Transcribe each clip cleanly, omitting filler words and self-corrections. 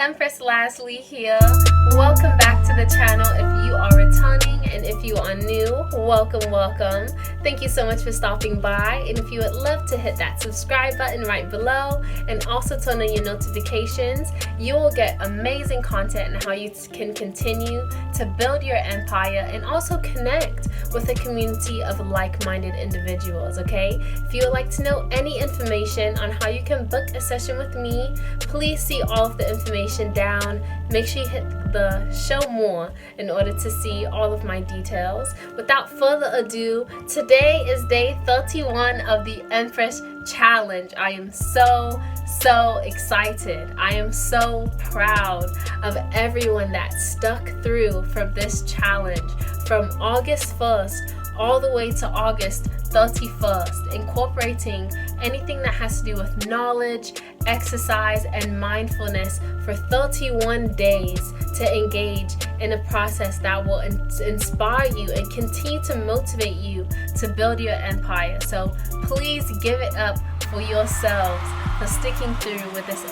Empress Lazuli here. Welcome back to the channel if you are returning, and if you are new, welcome. Thank you so much for stopping by, and if you would love to hit that subscribe button right below and also turn on your notifications, you will get amazing content on how you can continue to build your empire and also connect with a community of like-minded individuals. Okay, if you would like to know any information on how you can book a session with me, please see all of the information down. Make sure you hit the show more in order to see all of my details. Without further ado, today is day 31 of the Empress Challenge. I am so excited. I am so proud of everyone that stuck through from this challenge from August 1st all the way to August 31st, incorporating anything that has to do with knowledge, exercise, and mindfulness for 31 days to engage in a process that will inspire you and continue to motivate you to build your empire. So please give it up for yourselves for sticking through with this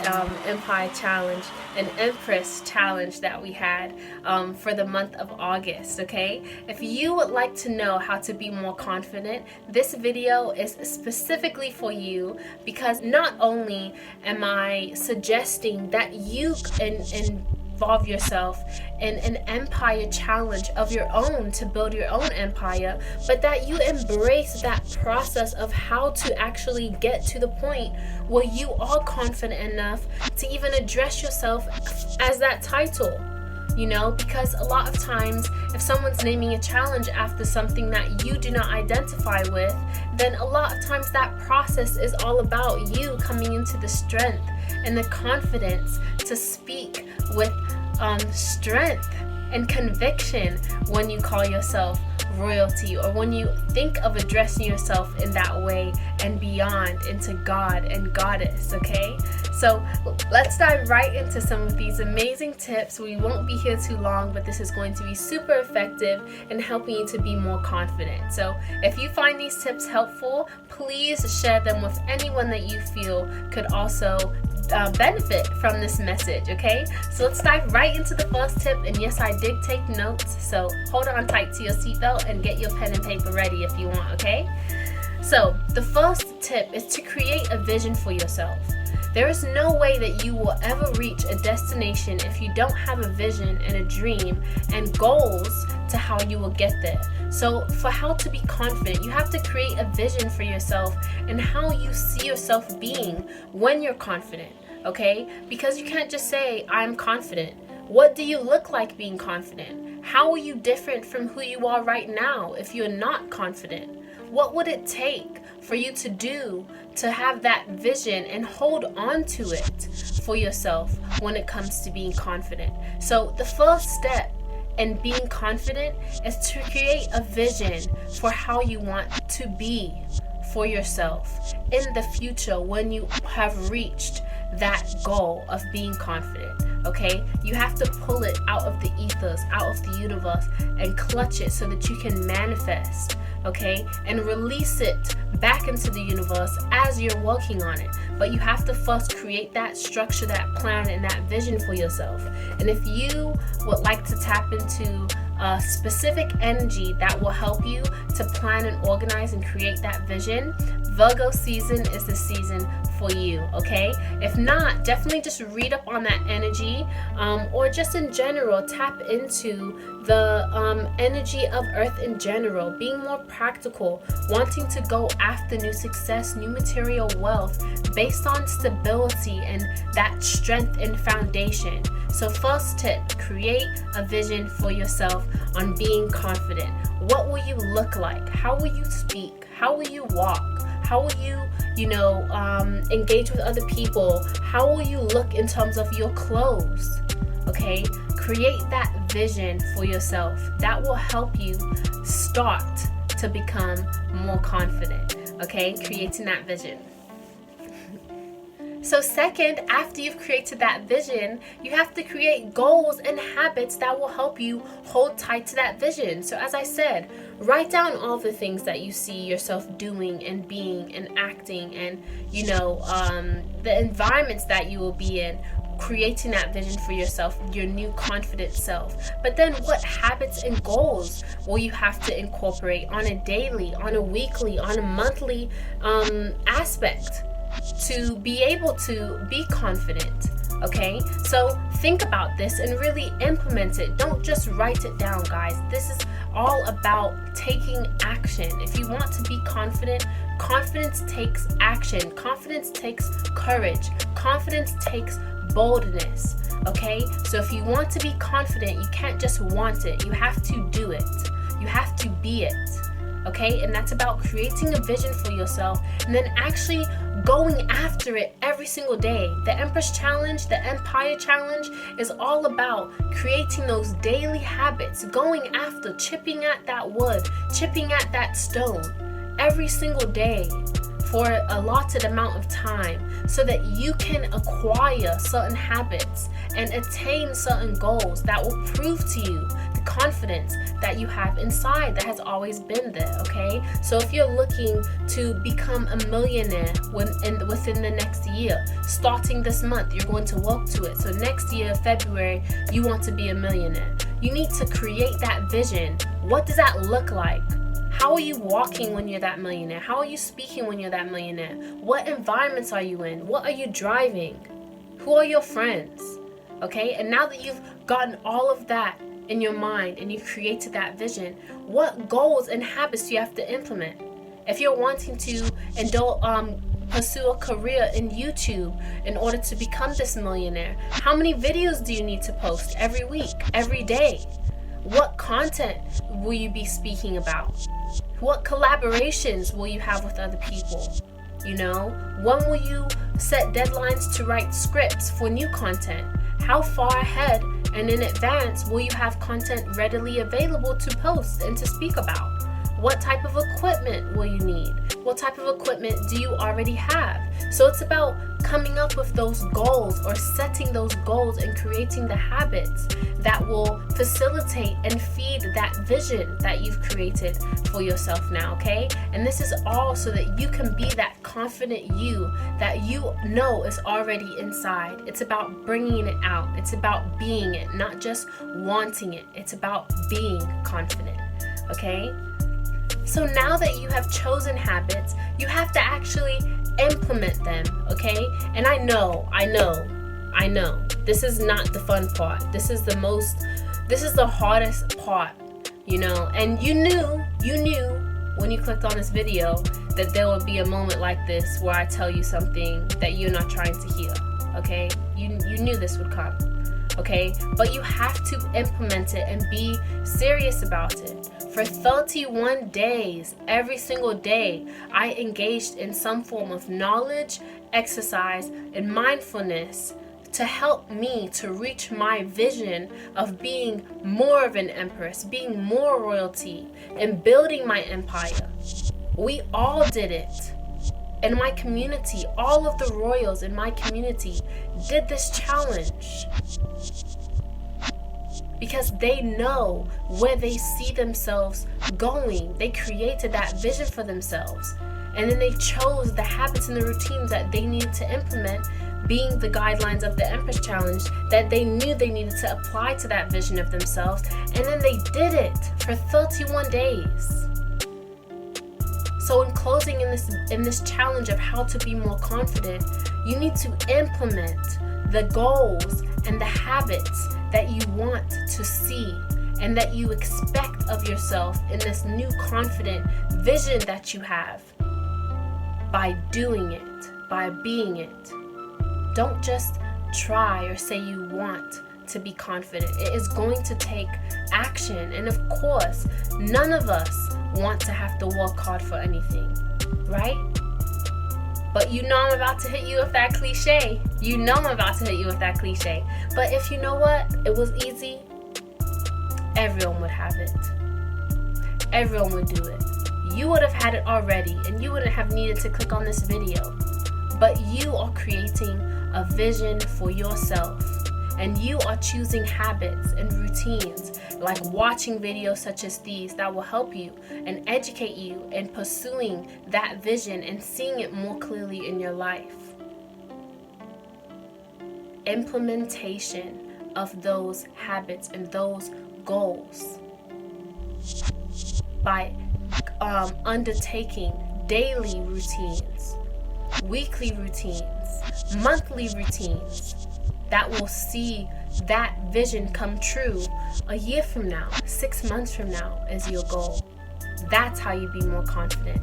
Empire Challenge, an Empress Challenge that we had for the month of August, okay? If you would like to know how to be more confident, this video is specifically for you, because not only am I suggesting that you involve yourself in an empire challenge of your own to build your own empire, but that you embrace that process of how to actually get to the point where you are confident enough to even address yourself as that title. You know, because a lot of times if someone's naming a challenge after something that you do not identify with, then a lot of times that process is all about you coming into the strength and the confidence to speak with strength and conviction when you call yourself royalty, or when you think of addressing yourself in that way and beyond into God and Goddess. Okay, so let's dive right into some of these amazing tips. We won't be here too long, but this is going to be super effective in helping you to be more confident. So if you find these tips helpful, please share them with anyone that you feel could also benefit from this message. Okay, so let's dive right into the first tip. And yes, I did take notes, so hold on tight to your seatbelt and get your pen and paper ready if you want. Okay, so the first tip is to create a vision for yourself. There is no way that you will ever reach a destination if you don't have a vision and a dream and goals to how you will get there. So for how to be confident, you have to create a vision for yourself and how you see yourself being when you're confident, okay? Because you can't just say, I'm confident. What do you look like being confident? How are you different from who you are right now if you're not confident? What would it take for you to do to have that vision and hold on to it for yourself when it comes to being confident? So the first step in being confident is to create a vision for how you want to be for yourself in the future when you have reached that goal of being confident. Okay, you have to pull it out of the ethers, out of the universe, and clutch it so that you can manifest, okay, and release it back into the universe as you're working on it. But you have to first create that structure, that plan, and that vision for yourself. And if you would like to tap into a specific energy that will help you to plan and organize and create that vision, Virgo season is the season for you, okay? If not, definitely just read up on that energy, or just in general tap into the energy of Earth in general, being more practical, wanting to go after new success, new material wealth based on stability and that strength and foundation. So first tip, create a vision for yourself on being confident. What will you look like? How will you speak? How will you walk? How will you, engage with other people? How will you look in terms of your clothes? Okay, create that vision for yourself. That will help you start to become more confident. Okay, creating that vision. So second, after you've created that vision, you have to create goals and habits that will help you hold tight to that vision. So as I said, write down all the things that you see yourself doing and being and acting, and the environments that you will be in. creating that vision for yourself, your new confident self. But then what habits and goals will you have to incorporate on a daily, on a weekly, on a monthly aspect to be able to be confident? Okay, so think about this and really implement it. Don't just write it down, guys. This is all about taking action. If you want to be confident, confidence takes action. Confidence takes courage. Confidence takes boldness. Okay, so if you want to be confident, you can't just want it. You have to do it. You have to be it. Okay, and that's about creating a vision for yourself and then actually going after it every single day. The Empress Challenge, the Empire Challenge is all about creating those daily habits, going after, chipping at that wood, chipping at that stone every single day for a allotted amount of time so that you can acquire certain habits and attain certain goals that will prove to you the confidence that you have inside that has always been there. Okay, so if you're looking to become a millionaire within the next year, starting this month you're going to work to it. So next year, February, you want to be a millionaire. You need to create that vision. What does that look like? How are you walking when you're that millionaire? How are you speaking when you're that millionaire? What environments are you in? What are you driving? Who are your friends? Okay, and now that you've gotten all of that in your mind and you've created that vision, what goals and habits do you have to implement? If you're wanting to pursue a career in YouTube in order to become this millionaire, how many videos do you need to post every week, every day? What content will you be speaking about? What collaborations will you have with other people? You know, when will you set deadlines to write scripts for new content? How far ahead and in advance will you have content readily available to post and to speak about? What type of equipment will you need? What type of equipment do you already have? So it's about coming up with those goals or setting those goals and creating the habits that will facilitate and feed that vision that you've created for yourself now, okay? And this is all so that you can be that confident you that you know is already inside. It's about bringing it out. It's about being it, not just wanting it. It's about being confident, okay? So now that you have chosen habits, you have to actually implement them, okay? And I know, this is not the fun part. This is the hardest part, you know? And you knew when you clicked on this video that there would be a moment like this where I tell you something that you're not trying to hear, okay? You knew this would come, okay? But you have to implement it and be serious about it. For 31 days, every single day, I engaged in some form of knowledge, exercise, and mindfulness to help me to reach my vision of being more of an empress, being more royalty, and building my empire. We all did it. In my community, all of the royals in my community did this challenge. Because they know where they see themselves going. They created that vision for themselves. And then they chose the habits and the routines that they needed to implement, being the guidelines of the Empress Challenge, that they knew they needed to apply to that vision of themselves. And then they did it for 31 days. So in closing, in this challenge of how to be more confident, you need to implement the goals and the habits that you want to see and that you expect of yourself in this new confident vision that you have by doing it, by being it. Don't just try or say you want to be confident. It is going to take action. And of course, none of us want to have to work hard for anything, right? But you know I'm about to hit you with that cliche. You know I'm about to hit you with that cliche. But if you know what, it was easy, everyone would have it. Everyone would do it. You would have had it already and you wouldn't have needed to click on this video. But you are creating a vision for yourself. And you are choosing habits and routines like watching videos such as these that will help you and educate you in pursuing that vision and seeing it more clearly in your life. implementation of those habits and those goals by undertaking daily routines, weekly routines, monthly routines that will see that vision come true a year from now, 6 months from now is your goal. That's how you be more confident.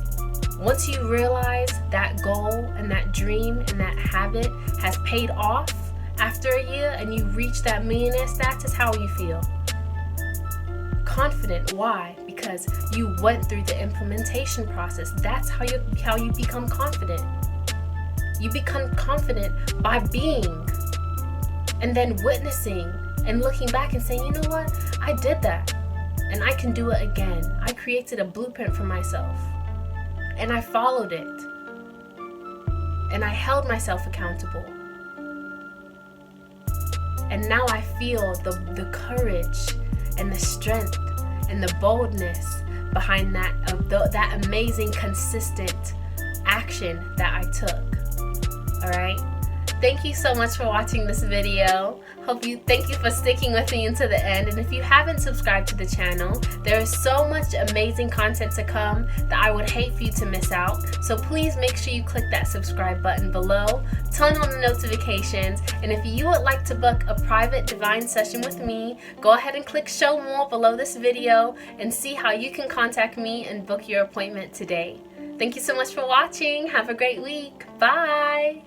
Once you realize that goal and that dream and that habit has paid off after a year and you reach that millionaire status, how will you feel? Confident. Why? Because you went through the implementation process. That's how you become confident. You become confident by being and then witnessing and looking back and saying, you know what? I did that and I can do it again. I created a blueprint for myself and I followed it and I held myself accountable. And now I feel the courage and the strength and the boldness behind that amazing, consistent action that I took. All right. Thank you so much for watching this video. Thank you for sticking with me until the end. And if you haven't subscribed to the channel, there is so much amazing content to come that I would hate for you to miss out. So please make sure you click that subscribe button below, turn on the notifications, and if you would like to book a private divine session with me, go ahead and click show more below this video and see how you can contact me and book your appointment today. Thank you so much for watching. Have a great week. Bye.